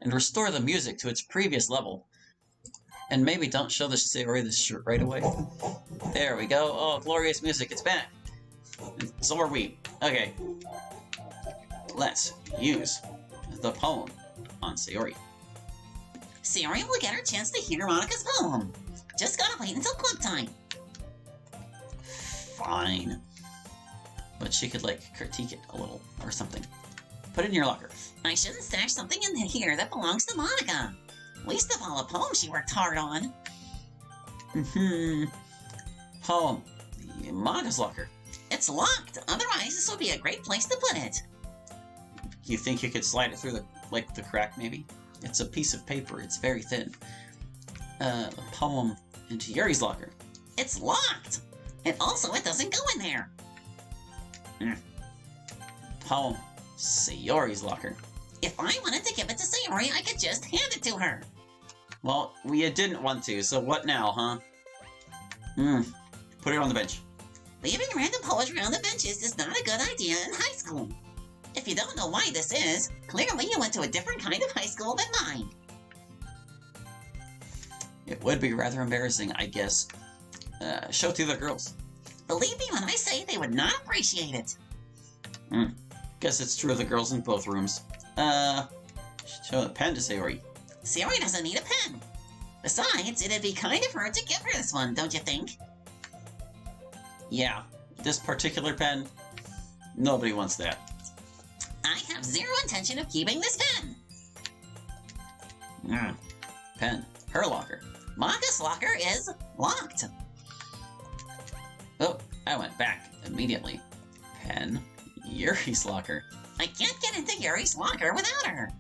and restore the music to its previous level. And maybe don't show the Sayori this shirt right away. There we go. Oh, glorious music, it's back. And so are we. Okay. Let's use the poem on Sayori. Sayori will get her chance to hear Monika's poem. Just gotta wait until club time. Fine. But she could, like, critique it a little or something. Put it in your locker. I shouldn't stash something in here that belongs to Monika. Least of all a poem she worked hard on. Poem. Monika's locker. It's locked, otherwise this would be a great place to put it. You think you could slide it through the crack, maybe? It's a piece of paper, it's very thin. The poem into Yuri's locker. It's locked! And also it doesn't go in there. Poem. Sayori's locker. If I wanted to give it to Sayori, I could just hand it to her. Well, we didn't want to, so what now, huh? Put it on the bench. Leaving random poetry on the benches is not a good idea in high school. If you don't know why this is, clearly you went to a different kind of high school than mine. It would be rather embarrassing, I guess. Show it to the girls. Believe me when I say they would not appreciate it. Guess it's true of the girls in both rooms. Show the pen to Sayori. Sayori doesn't need a pen. Besides, it'd be kind of her to give her this one, don't you think? Yeah, this particular pen, nobody wants that. I have zero intention of keeping this pen. Pen. Her locker. Monika's locker is locked. Oh, I went back immediately. Pen. Yuri's locker. I can't get into Yuri's locker without her.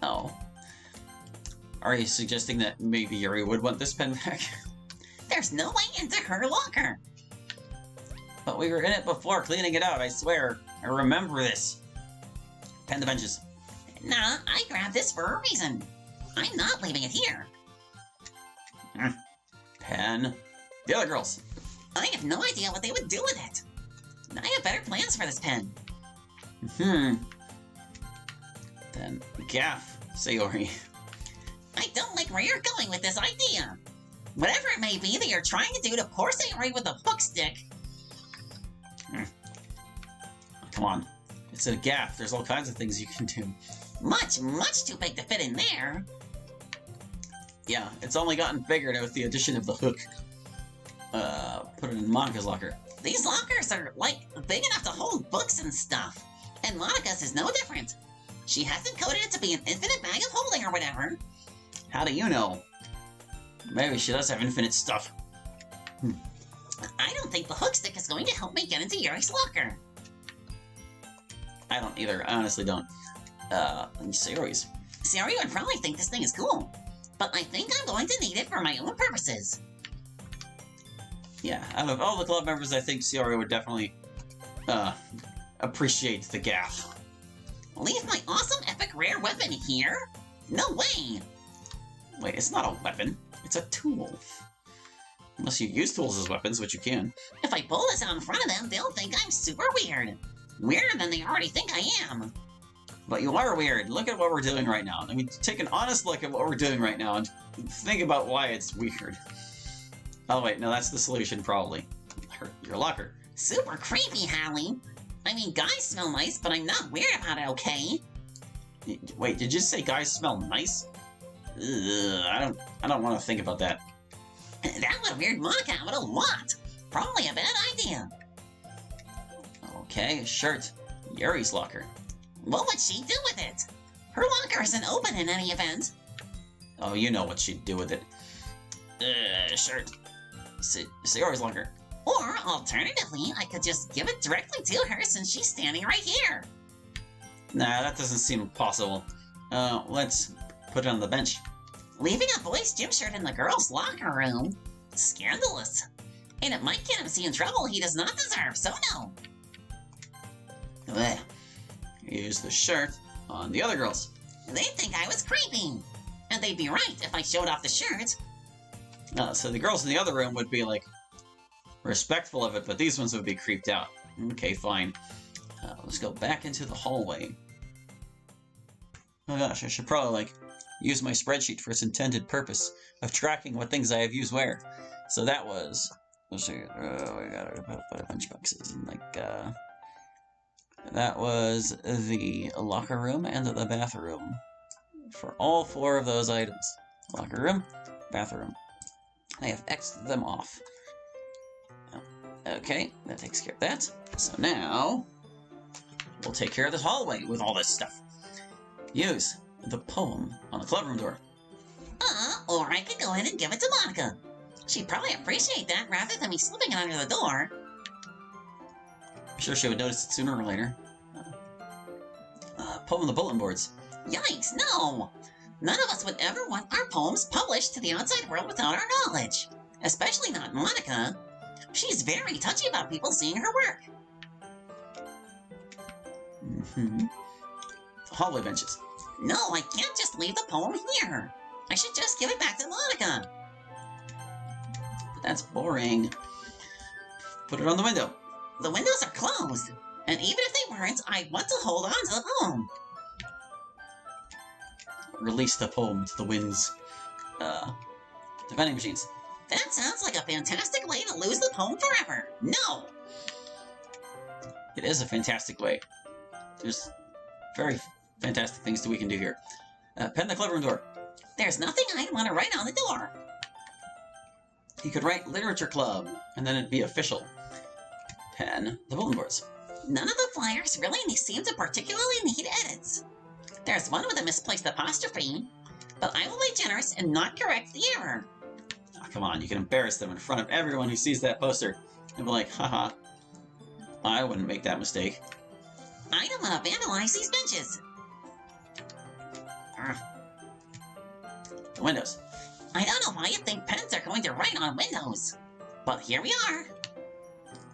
Oh. Are you suggesting that maybe Yuri would want this pen back? There's no way into her locker. But we were in it before, cleaning it out, I swear. I remember this. Pen the benches. Nah, I grabbed this for a reason. I'm not leaving it here. Pen. The other girls. I have no idea what they would do with it. I have better plans for this pen. Then gaff, Sayori. I don't like where you're going with this idea. Whatever it may be that you're trying to do to poor Sayori with a hook stick. Come on. It's a gaff. There's all kinds of things you can do. Much, much too big to fit in there. Yeah, it's only gotten bigger now with the addition of the hook. Put it in Monika's locker. These lockers are, like, big enough to hold books and stuff. And Monika's is no different. She hasn't coded it to be an infinite bag of holding or whatever. How do you know? Maybe she does have infinite stuff. I don't think the hook stick is going to help me get into Yuri's locker. I don't either. I honestly don't. Sayori's. Sayori would probably think this thing is cool. But I think I'm going to need it for my own purposes. Yeah, out of all the club members, I think Sayori would definitely, appreciate the gaff. Leave my awesome epic rare weapon here? No way! Wait, it's not a weapon. It's a tool. Unless you use tools as weapons, which you can. If I pull this out in front of them, they'll think I'm super weird. Weirder than they already think I am. But you are weird. Look at what we're doing right now. I mean, take an honest look at what we're doing right now and think about why it's weird. Oh wait, no, that's the solution, probably. Your locker. Super creepy, Hallie. I mean, guys smell nice, but I'm not weird about it, okay? Wait, did you say guys smell nice? Ugh, I don't want to think about that. That would weird Monika out a lot. Probably a bad idea. Okay, shirt. Yuri's locker. What would she do with it? Her locker isn't open in any event. Oh, you know what she'd do with it. Shirt. Sayori's locker. Or, alternatively, I could just give it directly to her since she's standing right here. Nah, that doesn't seem possible. Let's put it on the bench. Leaving a boy's gym shirt in the girls' locker room? Scandalous. And it might get him in trouble he does not deserve, so no. Blech. Use the shirt on the other girls. They'd think I was creepy. And they'd be right if I showed off the shirt. So the girls in the other room would be, like, respectful of it, but these ones would be creeped out. Okay, fine. Let's go back into the hallway. Oh gosh, I should probably, like, use my spreadsheet for its intended purpose of tracking what things I have used where. So that was... Let's see, we got a bunch of boxes, and, like, that was the locker room and the bathroom. For all 4 of those items. Locker room, bathroom. I have X'd them off. Okay, that takes care of that. So now, we'll take care of this hallway with all this stuff. Use the poem on the club room door. Or I could go in and give it to Monica. She'd probably appreciate that rather than me slipping it under the door. I'm sure she would notice it sooner or later. Poem on the bulletin boards. Yikes, no! None of us would ever want our poems published to the outside world without our knowledge. Especially not Monica. She's very touchy about people seeing her work. Hallway benches. No, I can't just leave the poem here. I should just give it back to Monica. That's boring. Put it on the window. The windows are closed. And even if they weren't, I want to hold on to the poem. Release the poem to the winds. The vending machines. That sounds like a fantastic way to lose the poem forever. No! It is a fantastic way. There's very fantastic things that we can do here. Pen the club room door. There's nothing I'd want to write on the door. He could write Literature Club, and then it'd be official. Pen the bulletin boards. None of the flyers really seem to particularly need edits. There's one with a misplaced apostrophe, but I will be generous and not correct the error. Oh, come on, you can embarrass them in front of everyone who sees that poster and be like, haha, I wouldn't make that mistake. I don't want to vandalize these benches. The windows. I don't know why you think pens are going to write on windows, but here we are.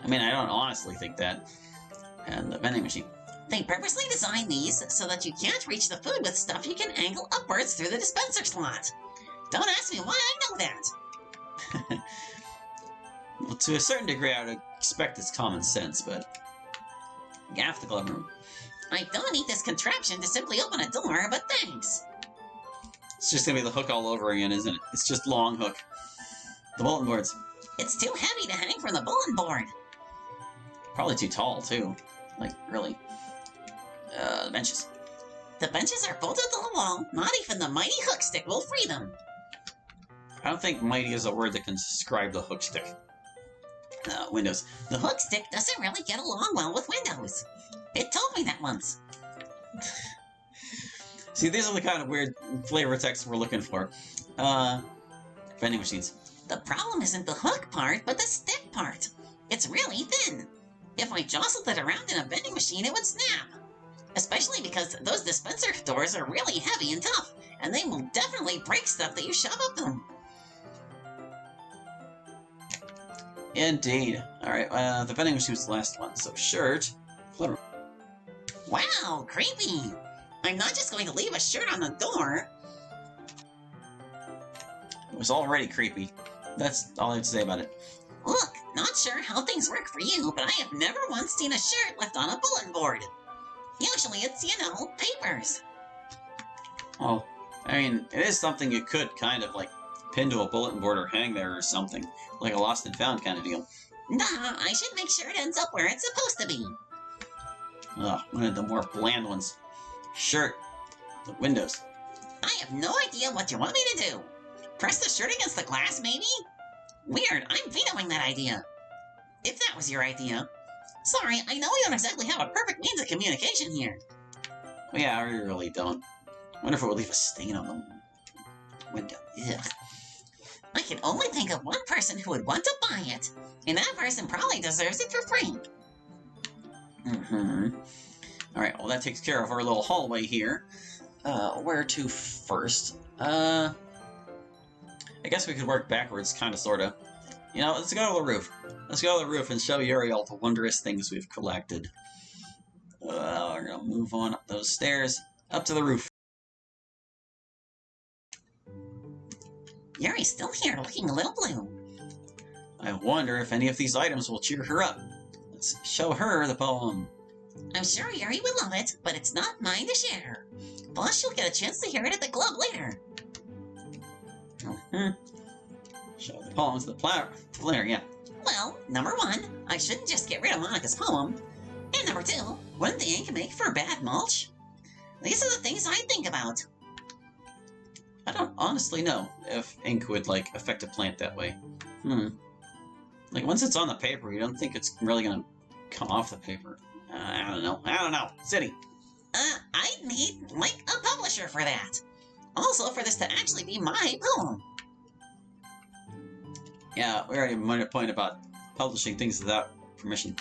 I mean, I don't honestly think that. And the vending machine. They purposely designed these so that you can't reach the food with stuff you can angle upwards through the dispenser slot. Don't ask me why I know that. Well, to a certain degree, I would expect it's common sense, but... Gaff the club room. I don't need this contraption to simply open a door, but thanks. It's just gonna be the hook all over again, isn't it? It's just long hook. The bulletin boards. It's too heavy to hang from the bulletin board. Probably too tall, too. Like, really. The benches. The benches are bolted to the wall. Not even the mighty hook stick will free them. I don't think mighty is a word that can describe the hook stick. Windows. The hook stick doesn't really get along well with windows. It told me that once. See, these are the kind of weird flavor text we're looking for. Vending machines. The problem isn't the hook part, but the stick part. It's really thin. If I jostled it around in a vending machine, it would snap. Especially because those dispenser doors are really heavy and tough, and they will definitely break stuff that you shove up them. Indeed. Alright, the vending machine was the last one, so shirt. Flipper. Wow, creepy. I'm not just going to leave a shirt on the door. It was already creepy. That's all I have to say about it. Look, not sure how things work for you, but I have never once seen a shirt left on a bulletin board. Usually it's, papers. Well, I mean, it is something you could kind of, like, pin to a bulletin board or hang there or something. Like a lost and found kind of deal. Nah, I should make sure it ends up where it's supposed to be. Ugh, one of the more bland ones. Shirt. The windows. I have no idea what you want me to do. Press the shirt against the glass, maybe? Weird, I'm vetoing that idea. If that was your idea. Sorry, I know we don't exactly have a perfect means of communication here. Well, yeah, we really don't. I wonder if it would leave a stain on the window. Ugh. I can only think of one person who would want to buy it, and that person probably deserves it for free. Alright, well that takes care of our little hallway here. Where to first? I guess we could work backwards, kinda, sorta. You know, let's go to the roof. Let's go to the roof and show Yuri all the wondrous things we've collected. We're gonna move on up those stairs, up to the roof. Yuri's still here, looking a little blue. I wonder if any of these items will cheer her up. Let's show her the poem. I'm sure Yuri would love it, but it's not mine to share. Plus, you'll get a chance to hear it at the club later. Show the poems to the player, yeah. Well, number one, I shouldn't just get rid of Monica's poem. And number two, wouldn't the ink make for bad mulch? These are the things I think about. I don't honestly know if ink would, like, affect a plant that way. Like, once it's on the paper, you don't think it's really gonna come off the paper. I don't know. City. I'd need, like, a publisher for that. Also, for this to actually be my poem. Yeah, we already made a point about publishing things without permission.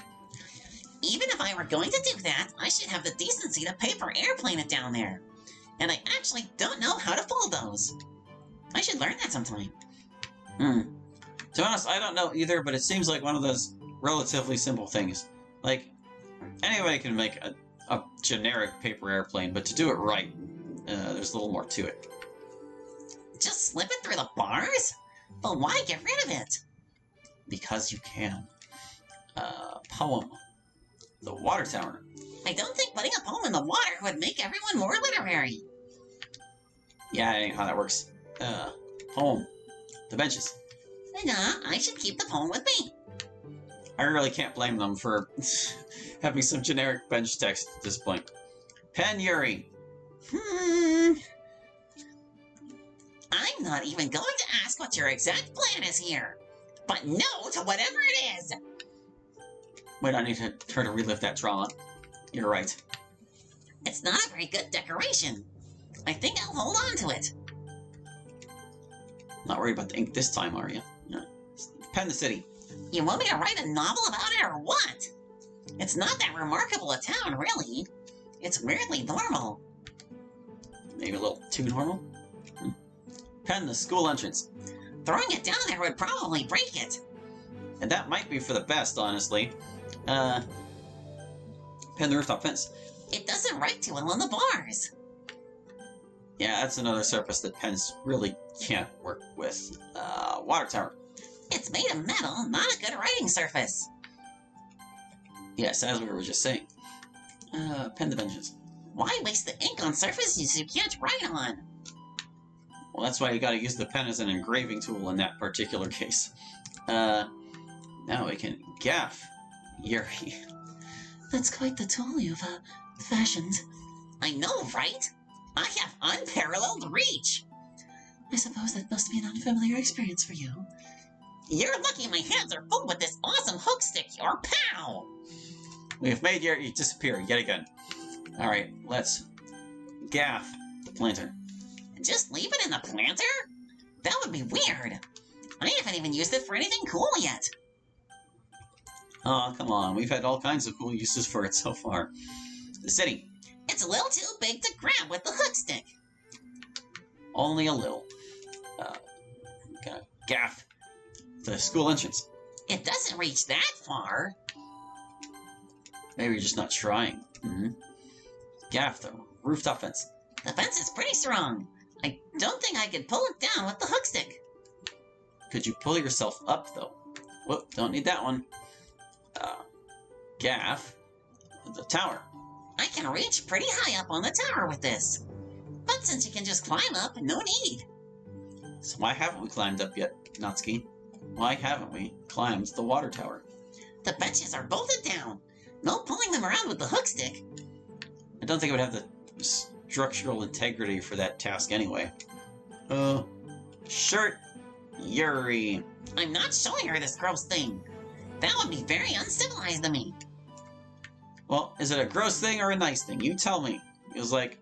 Even if I were going to do that, I should have the decency to paper airplane it down there. And I actually don't know how to fold those. I should learn that sometime. To be honest, I don't know either, but it seems like one of those relatively simple things. Like, anybody can make a generic paper airplane, but to do it right, there's a little more to it. Just slip it through the bars? But why get rid of it? Because you can. Poem. The Water Tower. I don't think putting a poem in the water would make everyone more literary. Yeah, that ain't how that works. Poem. The Benches. Nah, I should keep the poem with me. I really can't blame them for having some generic bench text at this point. Pen Yuri. I'm not even going to ask what your exact plan is here. But no to whatever it is. We don't need to try to relive that trauma. You're right. It's not a very good decoration. I think I'll hold on to it. Not worried about the ink this time, are you? No. Pen the City. You want me to write a novel about it or what? It's not that remarkable a town, really. It's weirdly normal. Maybe a little too normal? Pen the School Entrance. Throwing it down there would probably break it. And that might be for the best, honestly. Pen the Rooftop Fence. It doesn't write too well on the bars. Yeah, that's another surface that pens really can't work with. Water Tower. It's made of metal, not a good writing surface. Yes, as we were just saying. Pen the Benches. Why waste the ink on surfaces you can't write on? Well, that's why you gotta use the pen as an engraving tool in that particular case. Now we can gaff Yuri. That's quite the tool you've, fashioned. I know, right? I have unparalleled reach. I suppose that must be an unfamiliar experience for you. You're lucky my hands are full with this awesome hook stick, or pow! We've made Yuri disappear yet again. Alright, let's gaff the planter. Just leave it in the planter? That would be weird. I haven't even used it for anything cool yet. Oh, come on. We've had all kinds of cool uses for it so far. The City. It's a little too big to grab with the hook stick. Only a little. Gonna gaff the school entrance. It doesn't reach that far. Maybe you're just not trying. Gaff the rooftop fence. The fence is pretty strong. I don't think I could pull it down with the hook stick. Could you pull yourself up, though? Whoop, don't need that one. Gaff the tower. I can reach pretty high up on the tower with this. But since you can just climb up, no need. So why haven't we climbed up yet, Natsuki? Why haven't we climbed the water tower? The benches are bolted down. No pulling them around with the hook stick. I don't think it would have the structural integrity for that task anyway. Shirt Yuri. I'm not showing her this gross thing. That would be very uncivilized of me. Well, is it a gross thing or a nice thing? You tell me. It was like,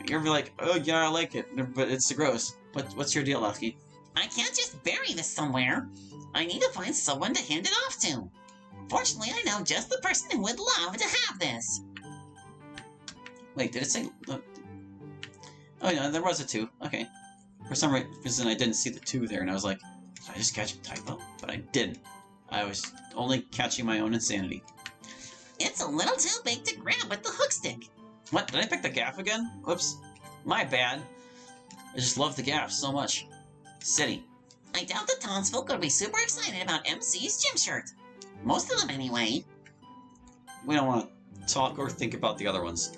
you're like, oh yeah, I like it, but it's gross. What's your deal, Natsuki? I can't just bury this somewhere. I need to find someone to hand it off to. Fortunately, I know just the person who would love to have this. Wait, did it say... Oh, yeah, there was a 2. Okay. For some reason, I didn't see the 2 there, and I was like, did I just catch a typo? But I didn't. I was only catching my own insanity. It's a little too big to grab with the hook stick. What? Did I pick the gaff again? Whoops. My bad. I just love the gaff so much. City. I doubt the townsfolk would be super excited about MC's gym shirt. Most of them, anyway. We don't want talk or think about the other ones.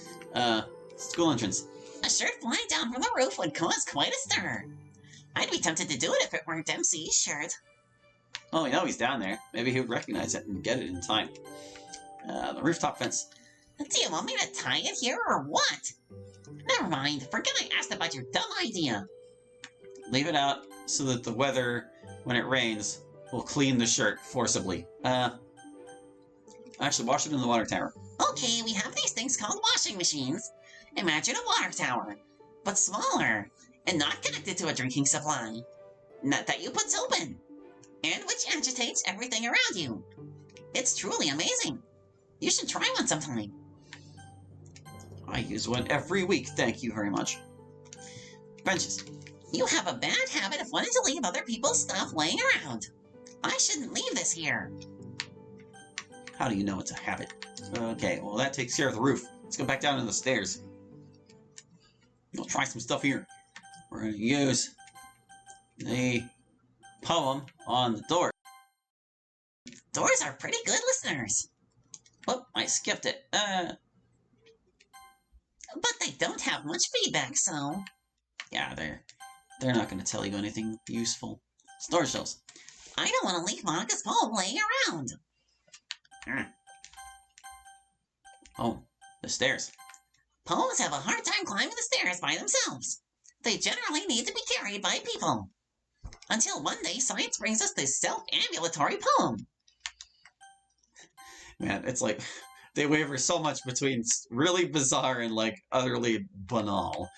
School entrance. A shirt flying down from the roof would cause quite a stir. I'd be tempted to do it if it weren't MC's shirt. Oh, we know he's down there. Maybe he would recognize it and get it in time. The rooftop fence. Do you want me to tie it here or what? Never mind, forget I asked about your dumb idea. Leave it out so that the weather, when it rains, will clean the shirt forcibly. Actually, wash it in the water tower. Okay, we have these things called washing machines. Imagine a water tower, but smaller, and not connected to a drinking supply. Not that you put soap in, and which agitates everything around you. It's truly amazing. You should try one sometime. I use one every week, thank you very much. Benches. You have a bad habit of wanting to leave other people's stuff laying around. I shouldn't leave this here. How do you know it's a habit? Okay, well that takes care of the roof. Let's go back down to the stairs. We'll try some stuff here. We're going to use the poem on the door. Doors are pretty good listeners. Oh, I skipped it. But they don't have much feedback, so... Yeah, they're not going to tell you anything useful. Storage shelves. I don't want to leave Monica's poem laying around. Oh, the stairs. Poems have a hard time climbing the stairs by themselves. They generally need to be carried by people. Until one day science brings us this self-ambulatory poem. Man, it's like they waver so much between really bizarre and like utterly banal.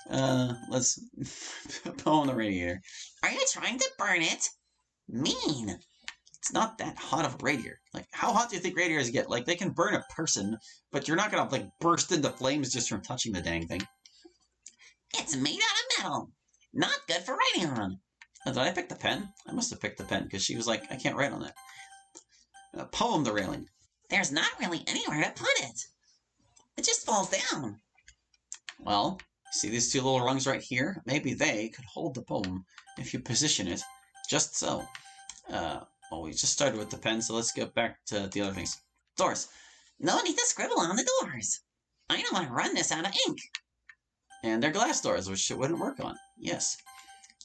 Let's poem the radiator. Are you trying to burn it? Mean. It's not that hot of a radiator. Like, how hot do you think radiators get? Like, they can burn a person, but you're not gonna like burst into flames just from touching the dang thing. It's made out of metal. Not good for writing on. Did I pick the pen? I must have picked the pen because she was like, I can't write on that. Poem the railing. There's not really anywhere to put it. It just falls down. Well, see these two little rungs right here? Maybe they could hold the poem if you position it just so. Well, we just started with the pen, so let's get back to the other things. Doors. No need to scribble on the doors. I don't want to run this out of ink. And they're glass doors, which it wouldn't work on. Yes.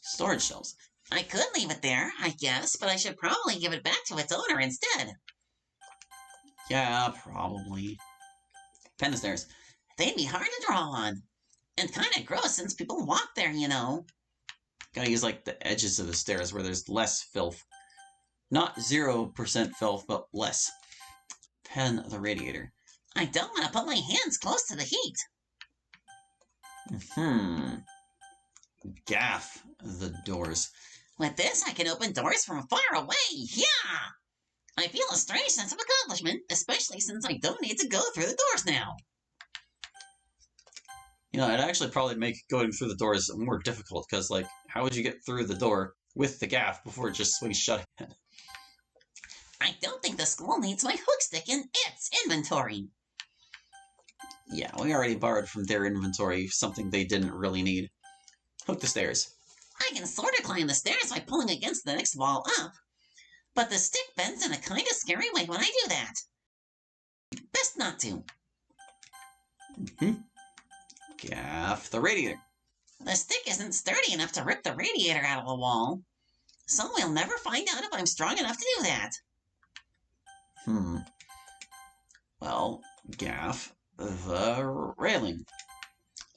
Storage shelves. I could leave it there, I guess, but I should probably give it back to its owner instead. Yeah, probably. Pen stairs. They'd be hard to draw on. And kind of gross since people walk there, you know. Gotta use like the edges of the stairs where there's less filth. Not 0% filth, but less. Pen the radiator. I don't want to put my hands close to the heat. Gaff the doors. With this, I can open doors from far away. Yeah! I feel a strange sense of accomplishment, especially since I don't need to go through the doors now. You know, it'd actually probably make going through the doors more difficult, because, like, how would you get through the door with the gaff before it just swings shut again? I don't think the school needs my hook stick in its inventory. Yeah, we already borrowed from their inventory something they didn't really need. Hook the stairs. I can sort of climb the stairs by pulling against the next wall up, but the stick bends in a kind of scary way when I do that. Best not to. Gaff the radiator. The stick isn't sturdy enough to rip the radiator out of the wall, so we'll never find out if I'm strong enough to do that. Well, gaff the railing.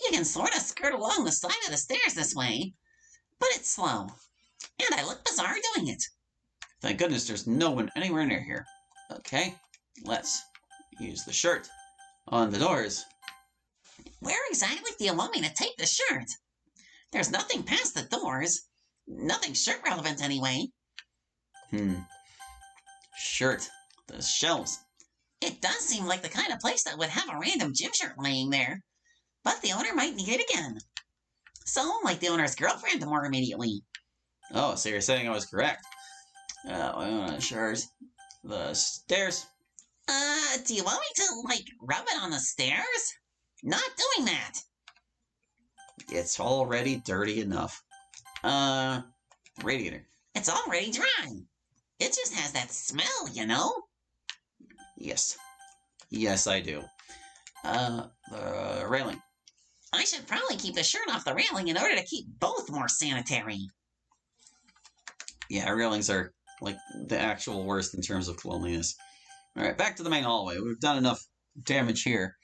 You can sort of skirt along the side of the stairs this way, but it's slow, and I look bizarre doing it. Thank goodness there's no one anywhere near here. Okay, let's use the shirt on the doors. Where exactly do you want me to take the shirt? There's nothing past the doors. Nothing shirt relevant anyway. Shirt. The shelves. It does seem like the kind of place that would have a random gym shirt laying there. But the owner might need it again. So, like the owner's girlfriend more immediately. Oh, so you're saying I was correct. Shirt. The stairs. Do you want me to, like, rub it on the stairs? Not doing that. It's already dirty enough. Radiator. It's already dry. It just has that smell, you know? Yes. Yes, I do. The railing. I should probably keep the shirt off the railing in order to keep both more sanitary. Yeah, railings are like the actual worst in terms of cleanliness. All right, back to the main hallway. We've done enough damage here.